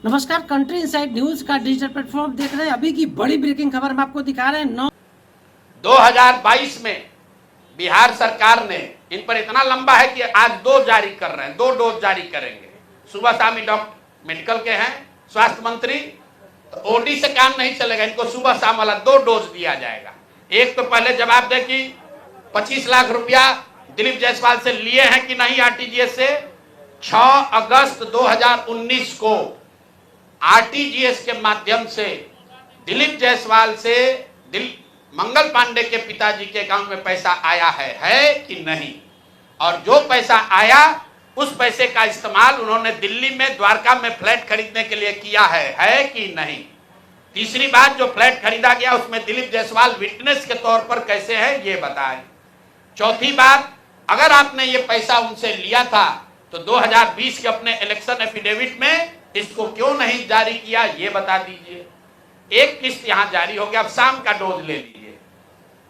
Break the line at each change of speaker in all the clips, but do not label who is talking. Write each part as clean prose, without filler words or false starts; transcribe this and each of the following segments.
नमस्कार, country inside news का digital platform देख रहे हैं। अभी की बड़ी ब्रेकिंग खबर हम आपको दिखा रहे हैं।
2022 में बिहार सरकार ने इन पर इतना लंबा है कि आज 2 जारी कर रहे हैं, 2 डोज जारी करेंगे। सुबह शाम डॉक्टर मेडिकल के हैं, स्वास्थ्य मंत्री, तो ओडी से काम नहीं चलेगा, इनको सुबह शाम वाला 2 डोज दिया जाएगा। एक तो पहले जवाब दे कि 25 लाख रुपया दिलीप जायसवाल से लिए हैं कि नहीं आरटीजीएस से। 6 अगस्त 2019 को आरटीजीएस के माध्यम से दिलीप जायसवाल से मंगल पांडे के पिताजी के अकाउंट में पैसा आया है कि नहीं, और जो पैसा आया उस पैसे का इस्तेमाल उन्होंने दिल्ली में द्वारका में फ्लैट खरीदने के लिए किया है कि नहीं। तीसरी बात, जो फ्लैट खरीदा गया उसमें दिलीप जायसवाल विटनेस के तौर पर कैसे है ये बताएं। चौथी बात, अगर आपने ये पैसा उनसे लिया था तो 2020 के अपने इलेक्शन एफिडेविट में इसको क्यों नहीं जारी किया ये बता दीजिए। एक किस्त यहां जारी हो गया, अब शाम का डोज ले लीजिए।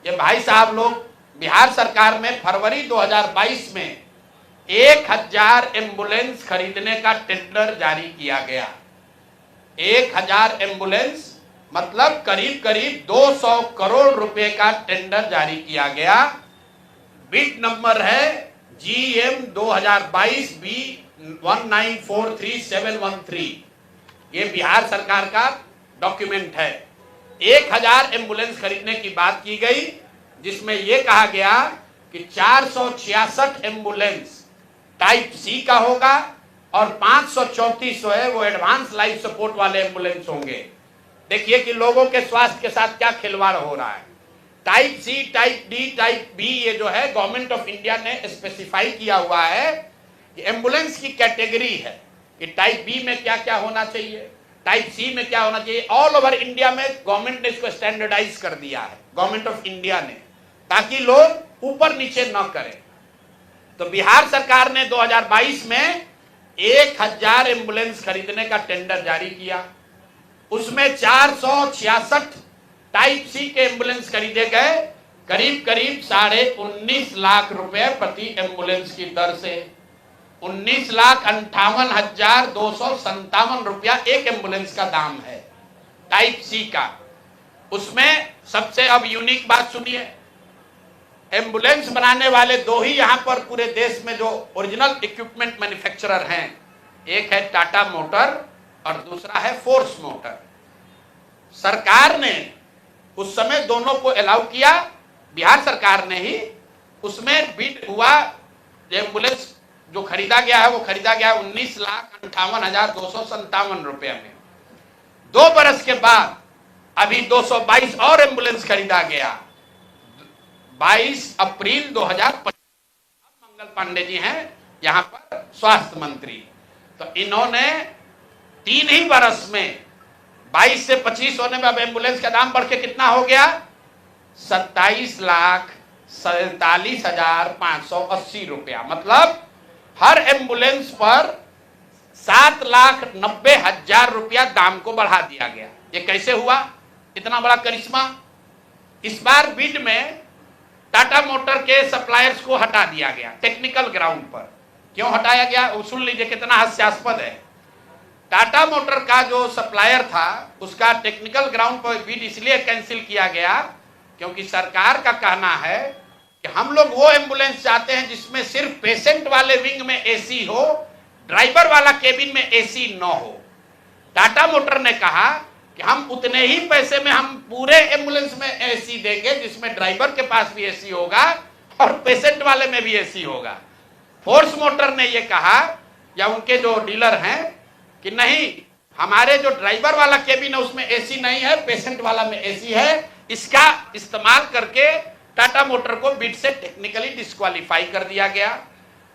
ये भाई साहब लोग, बिहार सरकार में फरवरी 2022 में 1000 एम्बुलेंस खरीदने का टेंडर जारी किया गया। 1000 एम्बुलेंस मतलब करीब करीब 200 करोड़ रुपए का टेंडर जारी किया गया। बिड नंबर है GM 2022 B 1943713। ये बिहार सरकार का डॉक्यूमेंट है। 1000 एम्बुलेंस खरीदने की बात की गई, जिसमें यह कहा गया कि 466 एम्बुलेंस टाइप सी का होगा और 534 जो है वो एडवांस लाइफ सपोर्ट वाले एम्बुलेंस होंगे। देखिए कि लोगों के स्वास्थ्य के साथ क्या खिलवाड़ हो रहा है। Type C, type D, type B, ये जो है गवर्नमेंट ऑफ इंडिया ने स्पेसिफाई किया हुआ है कि एम्बुलेंस की कैटेगरी है कि टाइप बी में क्या क्या होना चाहिए, टाइप सी में क्या होना चाहिए। ऑल ओवर इंडिया में गवर्नमेंट ने इसको स्टैंडर्डाइज कर दिया है, गवर्नमेंट ऑफ इंडिया ने, ताकि लोग ऊपर नीचे न करें। तो बिहार सरकार ने 2022 में 1000 एम्बुलेंस खरीदने का टेंडर जारी किया। उसमें 466 टाइप सी के एम्बुलेंस खरीदे गए, करीब करीब 19.5 लाख रुपए प्रति एम्बुलेंस की दर से। 19,58,257 रुपया एक एम्बुलेंस का दाम है टाइप सी का। उसमें सबसे अब यूनिक बात सुनिए, एम्बुलेंस बनाने वाले 2 ही यहां पर पूरे देश में जो ओरिजिनल इक्विपमेंट मैन्युफैक्चरर हैं, एक है टाटा मोटर और दूसरा है फोर्स मोटर। सरकार ने उस समय दोनों को अलाउ किया, बिहार सरकार ने ही। उसमें बिड हुआ, एम्बुलेंस जो खरीदा गया है वो खरीदा गया 19,58,257 रुपये में। 2 बरस के बाद अभी 222 और एम्बुलेंस खरीदा गया। 22 अप्रैल 2025 मंगल पांडे जी हैं यहां पर स्वास्थ्य मंत्री, तो इन्होंने 3 ही बरस में 22 से 25 होने में अब एम्बुलेंस का दाम बढ़ के कितना हो गया, 27,47,580 रुपया। मतलब हर एम्बुलेंस पर 7,90,000 रुपया दाम को बढ़ा दिया गया। ये कैसे हुआ, इतना बड़ा करिश्मा। इस बार बिड में टाटा मोटर के सप्लायर्स को हटा दिया गया टेक्निकल ग्राउंड पर। क्यों हटाया गया सुन लीजिए, कितना हास्यास्पद है। टाटा मोटर का जो सप्लायर था उसका टेक्निकल ग्राउंड पर बिड इसलिए कैंसिल किया गया क्योंकि सरकार का कहना है कि हम लोग वो एम्बुलेंस चाहते हैं जिसमें सिर्फ पेशेंट वाले विंग में एसी हो, ड्राइवर वाला केबिन में एसी न हो। टाटा मोटर ने कहा कि हम उतने ही पैसे में हम पूरे एम्बुलेंस में एसी देंगे जिसमें ड्राइवर के पास भी एसी होगा और पेशेंट वाले में भी एसी होगा। फोर्स मोटर ने यह कहा, या उनके जो डीलर हैं, कि नहीं, हमारे जो ड्राइवर वाला केबिन है उसमें एसी नहीं है, पेशेंट वाला में एसी है। इसका इस्तेमाल करके टाटा मोटर को बिड से टेक्निकली डिस्क्वालीफाई कर दिया गया।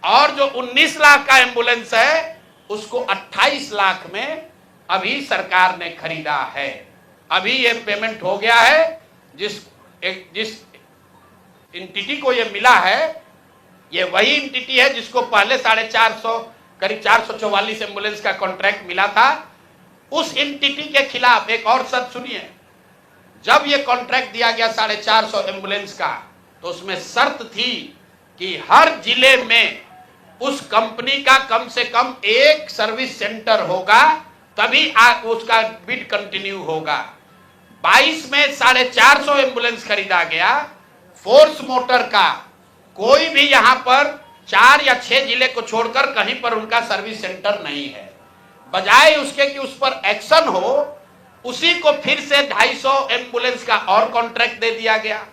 और जो 19 लाख का एम्बुलेंस है उसको 28 लाख में अभी सरकार ने खरीदा है। अभी ये पेमेंट हो गया है। जिस एंटिटी को ये मिला है, ये वही एंटिटी है जिसको पहले 450 करीब 444 एम्बुलेंस का कॉन्ट्रैक्ट मिला था। उस एंटिटी के खिलाफ एक और शर्त सुनिए, जब ये कॉन्ट्रैक्ट दिया गया 450 एम्बुलेंस का, तो उसमें शर्त थी कि हर जिले में उस कंपनी का कम से कम एक सर्विस सेंटर होगा तभी उसका बिड कंटिन्यू होगा। 22 में 450 एम्बुलेंस खरीदा गया। फोर्स मोटर का कोई भी यहां पर 4 या 6 जिले को छोड़कर कहीं पर उनका सर्विस सेंटर नहीं है। बजाय उसके कि उस पर एक्शन हो, उसी को फिर से 250 एम्बुलेंस का और कॉन्ट्रैक्ट दे दिया गया।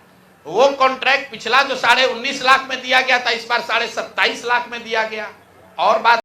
वो कॉन्ट्रैक्ट पिछला जो 19.5 लाख में दिया गया था, इस बार 27.5 लाख में दिया गया। और बात